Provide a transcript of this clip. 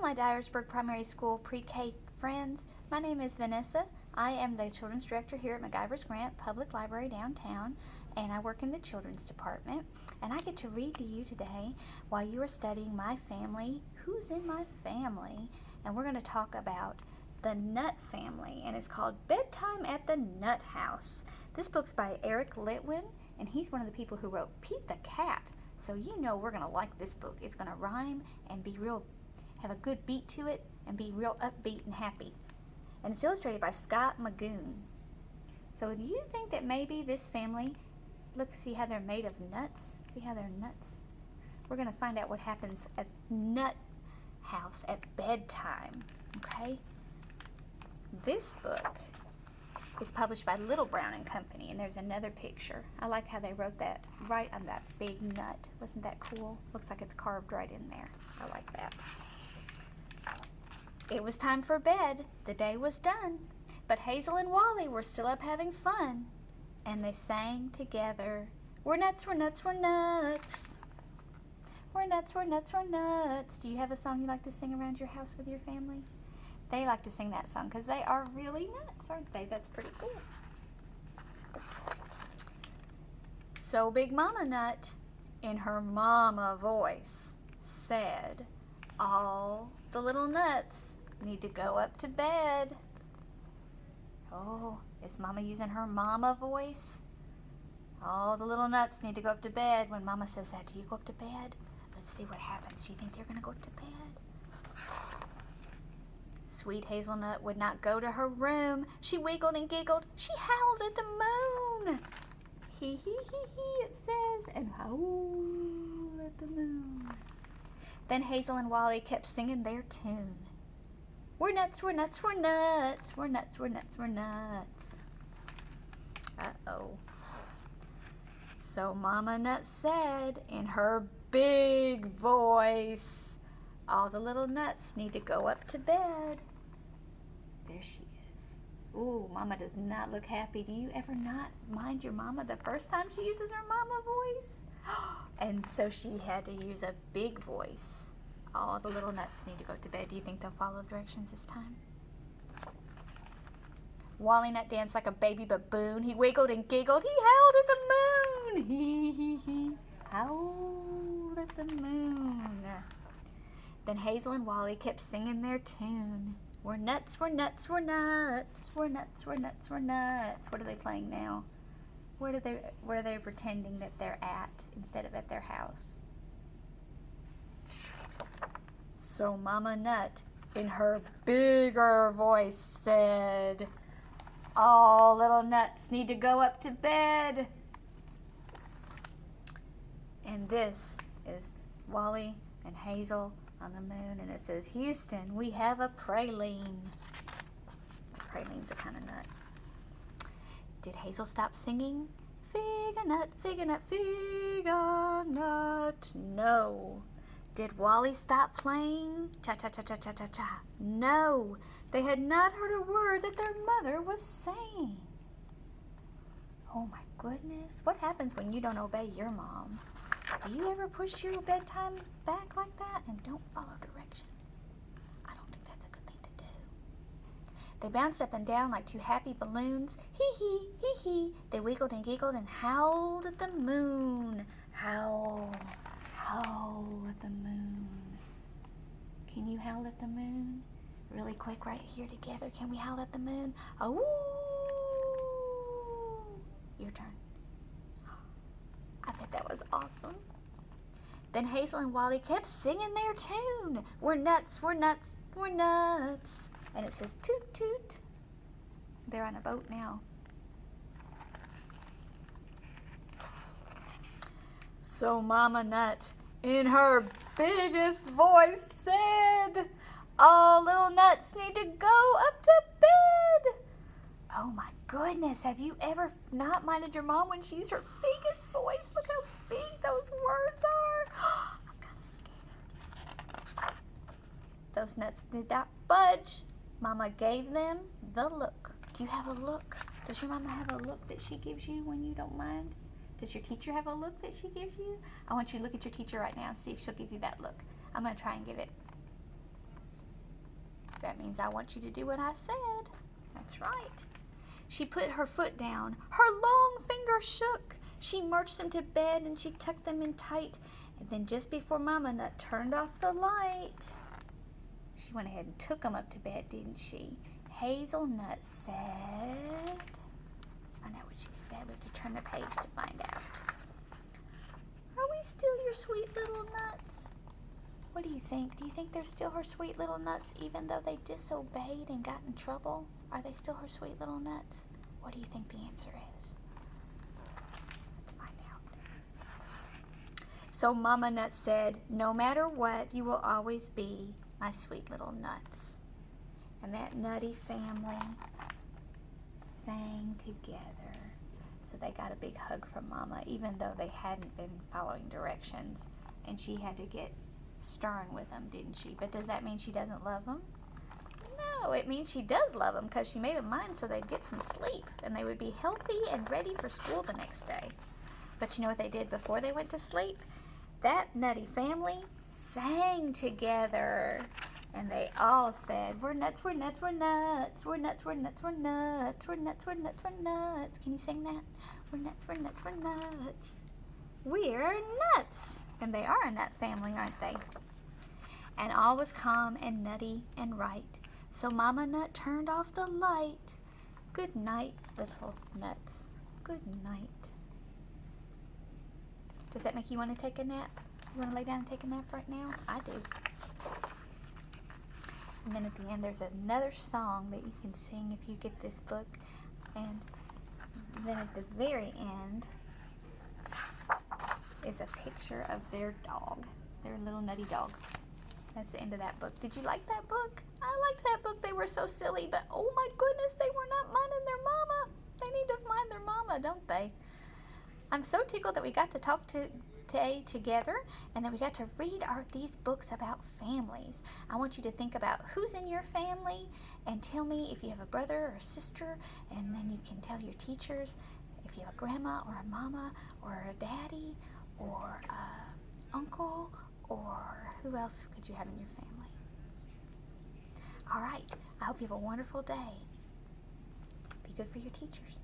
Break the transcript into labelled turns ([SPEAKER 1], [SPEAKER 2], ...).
[SPEAKER 1] my Dyersburg Primary School Pre-K friends. My name is Vanessa. I am the Children's Director here at MacGyver's Grant Public Library downtown, and I work in the Children's Department. And I get to read to you today while you are studying My Family, Who's in My Family? And we're going to talk about the Nut family, and it's called Bedtime at the Nut House. This book's by Eric Litwin, and he's one of the people who wrote Pete the Cat. So you know we're going to like this book. It's going to rhyme and be have a good beat to it and be real upbeat and happy. And it's illustrated by Scott Magoon. So do you think that maybe this family, look, see how they're made of nuts? See how they're nuts? We're going to find out what happens at Nut House at bedtime, okay? This book is published by Little Brown and Company, and there's another picture. I like how they wrote that right on that big nut. Wasn't that cool? Looks like it's carved right in there. I like that. It was time for bed. The day was done. But Hazel and Wally were still up having fun, and they sang together. We're nuts, we're nuts, we're nuts. We're nuts, we're nuts, we're nuts. Do you have a song you like to sing around your house with your family? They like to sing that song because they are really nuts, aren't they? That's pretty cool. So Big Mama Nut, in her mama voice, said, all the little nuts need to go up to bed. Oh, is Mama using her mama voice? All the little nuts need to go up to bed. When Mama says that, do you go up to bed? Let's see what happens. Do you think they're going to go up to bed? Sweet Hazelnut would not go to her room. She wiggled and giggled. She howled at the moon. Hee hee hee hee, it says, and howled at the moon. Then Hazel and Wally kept singing their tune. We're nuts, we're nuts, we're nuts. We're nuts, we're nuts, we're nuts. Uh-oh. So Mama Nut said in her big voice, all the little nuts need to go up to bed. There she is. Ooh, Mama does not look happy. Do you ever not mind your mama the first time she uses her mama voice? And so she had to use a big voice. All the little nuts need to go to bed. Do you think they'll follow directions this time? Wally Nut danced like a baby baboon. He wiggled and giggled. He howled at the moon. Hee hee hee. Howled at the moon. Then Hazel and Wally kept singing their tune. We're nuts, we're nuts, we're nuts. We're nuts, we're nuts, we're nuts. What are they playing now? Where are they pretending that they're at instead of at their house? So Mama Nut, in her bigger voice, said, all little nuts need to go up to bed. And this is Wally and Hazel on the moon, and it says, Houston, we have a praline. A praline's a kind of nut. Did Hazel stop singing? Fig a nut, fig a nut, fig a nut. No. Did Wally stop playing? Cha-cha-cha-cha-cha-cha-cha. No. They had not heard a word that their mother was saying. Oh my goodness. What happens when you don't obey your mom? Do you ever push your bedtime back like that and don't follow directions? I don't think that's a good thing to do. They bounced up and down like two happy balloons. Hee hee, hee hee. They wiggled and giggled and howled at the moon. Howl, howl at the moon. Can you howl at the moon? Really quick right here together. Can we howl at the moon? Oh, your turn. I bet that was awesome. Then Hazel and Wally kept singing their tune. We're nuts, we're nuts, we're nuts. And it says toot toot. They're on a boat now. So Mama Nut, in her biggest voice, said, all little nuts need to go up to bed. Oh my goodness, have you ever not minded your mom when she used her biggest voice? Look how big those words are. I'm kind of scared. Those nuts did not budge. Mama gave them the look. Do you have a look? Does your mama have a look that she gives you when you don't mind? Does your teacher have a look that she gives you? I want you to look at your teacher right now and see if she'll give you that look. I'm going to try and give it. That means I want you to do what I said. That's right. She put her foot down. Her long fingers shook. She marched them to bed and she tucked them in tight. And then just before Mama Nut turned off the light, she went ahead and took them up to bed, didn't she? Hazelnut said, let's find out what she said. We have to turn the page to find out. Are we still your sweet little nuts? What do you think? Do you think they're still her sweet little nuts even though they disobeyed and got in trouble? Are they still her sweet little nuts? What do you think the answer is? Let's find out. So Mama Nut said, no matter what, you will always be my sweet little nuts. And that nutty family sang together. So they got a big hug from Mama, even though they hadn't been following directions. And she had to get stern with them, didn't she? But does that mean she doesn't love them? No, it means she does love them because she made them mine so they'd get some sleep and they would be healthy and ready for school the next day. But you know what they did before they went to sleep? That nutty family sang together. And they all said, we're nuts, we're nuts, we're nuts, we're nuts, we're nuts, we're nuts, we're nuts, we're nuts, we're nuts. Can you sing that? We're nuts, we're nuts, we're nuts. We're nuts. And they are a nut family, aren't they? And all was calm and nutty and right. So Mama Nut turned off the light. Good night, little nuts. Good night. Does that make you want to take a nap? You want to lay down and take a nap right now? I do. And then at the end there's another song that you can sing if you get this book. And then at the very end is a picture of their dog, their little nutty dog. That's the end of that book. Did you like that book? I liked that book. They were so silly, but oh my goodness, they were not minding their mama. They need to mind their mama, don't they? I'm so tickled that we got to talk today together and that we got to read these books about families. I want you to think about who's in your family and tell me if you have a brother or a sister, and then you can tell your teachers if you have a grandma or a mama or a daddy or a uncle, or who else could you have in your family? All right, I hope you have a wonderful day. Be good for your teachers.